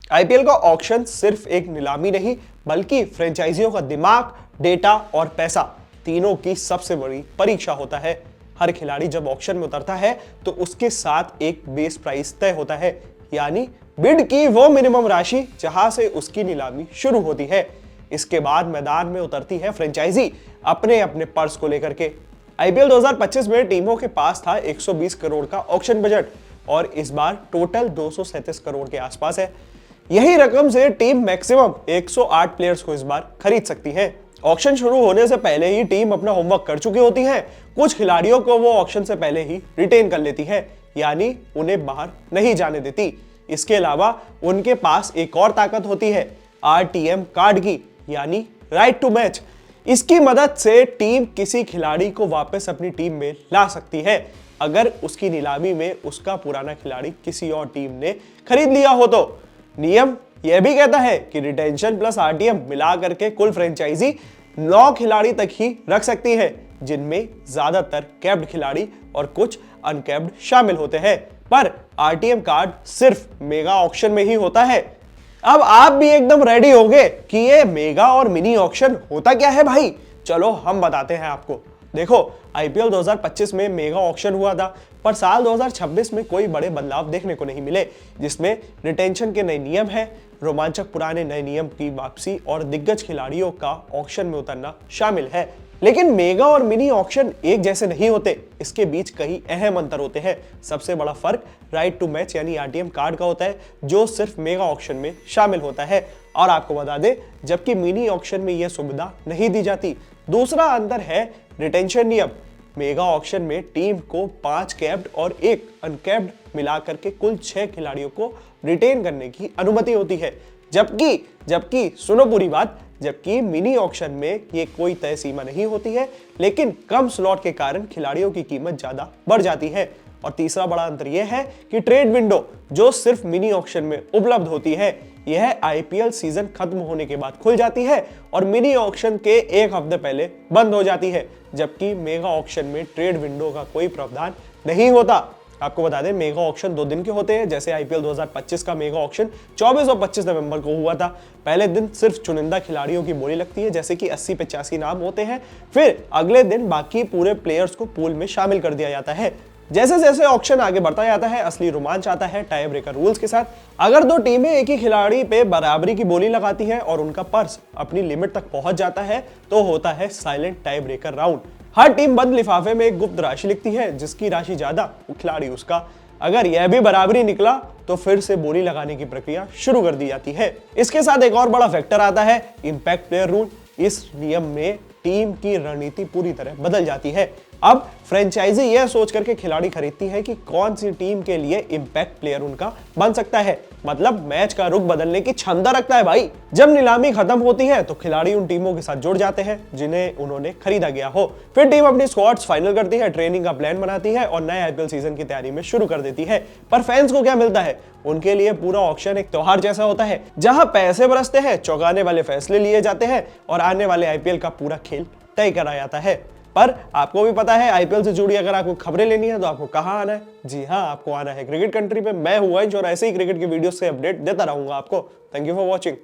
IPL का auction सिर्फ एक नीलामी नहीं बल्कि फ्रेंचाइजियों का दिमाग, डेटा और पैसा तीनों की सबसे बड़ी परीक्षा होता है। हर खिलाड़ी जब ऑक्शन में उतरता है तो उसके साथ एक बेस प्राइस तय होता है, यानी बिड की वो मिनिमम राशि जहां से उसकी नीलामी शुरू होती है। इसके बाद मैदान में उतरती है फ्रेंचाइजी अपने अपने पर्स को लेकर के। आईपीएल 2025 में टीमों के पास था 120 करोड़ का ऑक्शन बजट और इस बार टोटल 237 करोड़ के आसपास है। यही रकम से टीम मैक्सिमम 108 प्लेयर्स को इस बार खरीद सकती है। ऑक्शन शुरू होने से पहले ही टीम अपना होमवर्क कर चुकी होती है। कुछ खिलाड़ियों को वो ऑक्शन से पहले ही रिटेन कर लेती है, यानी उन्हें बाहर नहीं जाने देती। इसके अलावा उनके पास एक और ताकत होती है, आरटीएम कार्ड की, यानी राइट टू मैच। इसकी मदद से टीम किसी खिलाड़ी को वापस अपनी टीम में ला सकती है अगर उसकी नीलामी में उसका पुराना खिलाड़ी किसी और टीम ने खरीद लिया हो तो। नियम यह भी कहता है कि रिटेंशन प्लस आरटीएम मिला करके कुल फ्रेंचाइजी 9 खिलाड़ी तक ही रख सकती है, जिनमें ज्यादातर कैप्ड खिलाड़ी और कुछ अनकैप्ड शामिल होते हैं। पर आरटीएम कार्ड सिर्फ मेगा ऑक्शन में ही होता है। अब आप भी एकदम रेडी होंगे कि ये मेगा और मिनी ऑक्शन होता क्या है भाई? चलो हम बताते हैं आपको। देखो, आईपीएल 2025 में मेगा ऑक्शन हुआ था, पर साल 2026 में कोई बड़े बदलाव देखने को नहीं मिले, जिसमें रिटेंशन के नए नियम हैं, रोमांचक पुराने नए नियम की वापसी और दिग्गज खिलाड़ियों का ऑक्शन में उतरना शामिल है। लेकिन मेगा और मिनी ऑक्शन एक जैसे नहीं होते, इसके बीच कई अहम अंतर होते हैं। सबसे बड़ा फर्क राइट टू मैच यानी आरटीएम कार्ड का होता है, जो सिर्फ मेगा ऑक्शन में शामिल होता है और आपको बता दें, जबकि मिनी ऑक्शन में यह सुविधा नहीं दी जाती। दूसरा अंतर है रिटेंशन नियम। मेगा ऑक्शन में टीम को 5 कैप्ड और 1 अनकैप्ड मिलाकर के कुल 6 खिलाड़ियों को रिटेन करने की अनुमति होती है, जबकि सुनो पूरी बात, जबकि मिनी ऑक्शन में ये कोई तय सीमा नहीं होती है, लेकिन कम स्लॉट के कारण खिलाड़ियों की कीमत ज्यादा बढ़ जाती है। और तीसरा बड़ा अंतर यह है कि ट्रेड विंडो जो सिर्फ मिनी ऑक्शन में उपलब्ध होती है, यह आईपीएल सीजन खत्म होने के बाद खुल जाती है और मिनी ऑक्शन के एक हफ्ते पहले बंद हो जाती है, जबकि मेगा ऑक्शन में ट्रेड विंडो का कोई प्रावधान नहीं होता। आपको बता दें, मेगा ऑक्शन 2 दिन के होते हैं। जैसे आईपीएल 2025 का मेगा ऑक्शन 24 और 25 नवंबर को हुआ था। पहले दिन सिर्फ चुनिंदा खिलाड़ियों की बोली लगती है, जैसे कि 80-85 नाम होते हैं। फिर अगले दिन बाकी पूरे प्लेयर्स को पूल में शामिल कर दिया जाता है। जैसे जैसे ऑक्शन आगे बढ़ता जाता है, असली रोमांच आता है टाई ब्रेकर रूल्स के साथ। अगर 2 टीमें एक ही खिलाड़ी पे बराबरी की बोली लगाती हैं और उनका पर्स अपनी लिमिट तक पहुंच जाता है, तो होता है साइलेंट टाई ब्रेकर राउंड। हर टीम बंद लिफाफे में एक गुप्त राशि लिखती है, जिसकी राशि ज्यादा वो खिलाड़ी उसका। अगर यह भी बराबरी निकला तो फिर से बोली लगाने की प्रक्रिया शुरू कर दी जाती है। इसके साथ एक और बड़ा फैक्टर आता है, इंपैक्ट प्लेयर रूल। इस नियम में टीम की रणनीति पूरी तरह बदल जाती है। अब फ्रेंचाइजी यह सोच करके खिलाड़ी खरीदती है कि कौन सी टीम के लिए इंपैक्ट प्लेयर उनका बन सकता है, मतलब मैच का रुख बदलने की क्षमता रखता है भाई। जब नीलामी खत्म होती है तो खिलाड़ी उन टीमों के साथ जुड़ जाते हैं जिन्हें उन्होंने खरीदा गया हो। फिर टीम अपनी स्क्वाड्स फाइनल करती है, ट्रेनिंग का प्लान बनाती है और नए आईपीएल सीजन की तैयारी में शुरू कर देती है। पर फैंस को क्या मिलता है? उनके लिए पूरा ऑक्शन एक त्योहार जैसा होता है, जहां पैसे बरसते हैं, चौंकाने वाले फैसले लिए जाते हैं और आने वाले आईपीएल का पूरा खेल तय करा जाता है। पर आपको भी पता है, आईपीएल से जुड़ी अगर आपको खबरें लेनी है तो आपको कहां आना है? जी हां, आपको आना है क्रिकेट कंट्री पे। मैं हूं अंश और ऐसे ही क्रिकेट की वीडियो से अपडेट देता रहूंगा आपको। Thank you for watching.